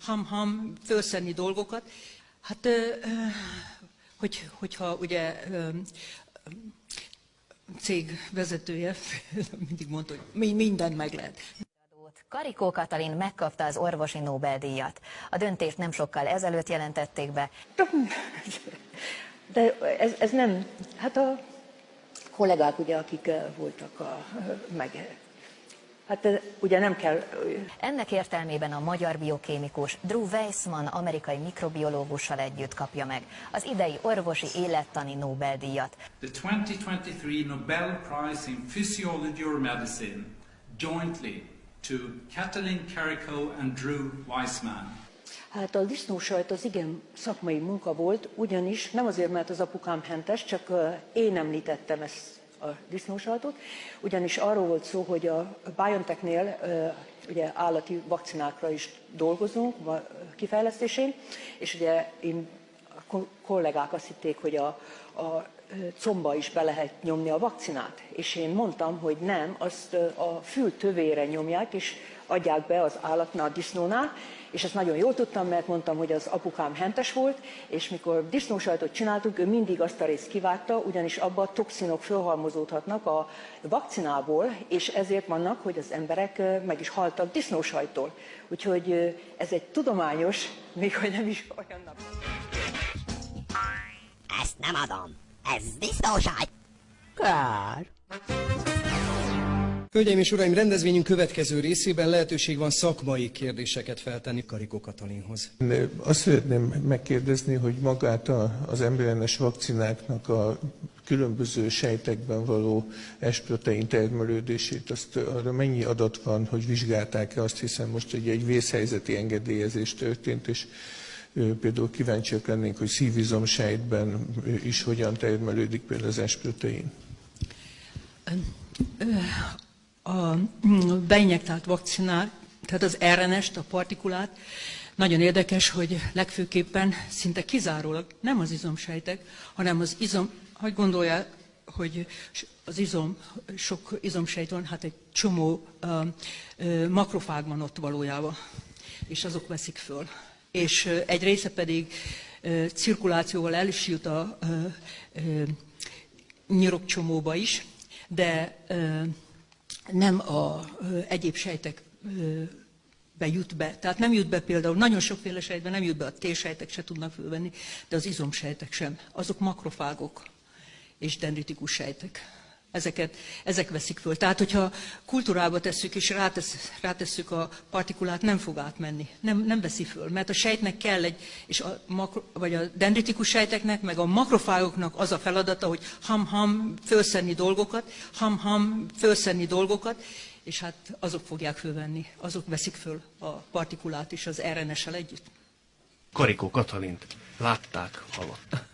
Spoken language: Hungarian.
Ham-ham fölszedni dolgokat. Hát, hogyha ugye cég vezetője mindig mondta, hogy mindent meg lehet. Karikó Katalin megkapta az orvosi Nobel-díjat. A döntést nem sokkal ezelőtt jelentették be. De ez nem, hát a kollégák, ugye, akik voltak hát ugye nem kell... Ennek értelmében a magyar biokémikus Drew Weissman amerikai mikrobiológussal együtt kapja meg az idei orvosi élettani Nobel-díjat. The 2023 Nobel Prize in Physiology or Medicine jointly to Katalin Karikó and Drew Weissman. Hát a disznósajt az igen szakmai munka volt, ugyanis nem azért, mert az apukám hentes, csak én említettem ezt a disznósajtot, ugyanis arról volt szó, hogy a BioNTech-nél ugye állati vakcinákra is dolgozunk, kifejlesztésén, és ugye a kollégák azt hitték, hogy a combba is be lehet nyomni a vakcinát. És én mondtam, hogy nem, azt a fül tövére nyomják, és adják be az állatnál, a disznónál, és ezt nagyon jól tudtam, mert mondtam, hogy az apukám hentes volt, és mikor disznósajtot csináltuk, ő mindig azt a részt kivágta, ugyanis abban toxinok fölhalmozódhatnak a vakcinából, és ezért vannak, hogy az emberek meg is haltak disznósajttól. Úgyhogy ez egy tudományos, még hogy nem is olyan nap. Ezt nem adom. Ez disznósajt. Kár. Hölgyeim és uraim, rendezvényünk következő részében lehetőség van szakmai kérdéseket feltenni Karikó Katalinhoz. Azt szeretném megkérdezni, hogy magát az mRNA-s vakcináknak a különböző sejtekben való S-protein termelődését, azt arra mennyi adat van, hogy vizsgálták-e? Azt hiszem most egy vészhelyzeti engedélyezés történt, és például kíváncsiak lennénk, hogy szívizomsejtben is hogyan termelődik például az S-protein. A beinjektált vakcinát, tehát az RNS-t, a partikulát, nagyon érdekes, hogy legfőképpen szinte kizárólag nem az izomsejtek, hanem az hogy gondolják, hogy az sok izomsejt van, hát egy csomó makrofág van ott valójában, és azok veszik föl. És egy része pedig cirkulációval el is jut a nyirokcsomóba is, de nem a egyéb sejtekbe jut be. Tehát nem jut be például, nagyon sokféle sejtben nem jut be, a T-sejtek se tudnak fölvenni, de az izomsejtek sem. Azok makrofágok és dendritikus sejtek. Ezek veszik föl. Tehát, hogyha kultúrába tesszük és rátesszük a partikulát, nem fog átmenni. Nem veszi föl, mert a sejtnek kell vagy a dendritikus sejteknek, meg a makrofágoknak az a feladata, hogy ham-ham fölszedni dolgokat, és hát azok fogják fölvenni, azok veszik föl a partikulát is az RNS-sel együtt. Karikó Katalint látták, hallották.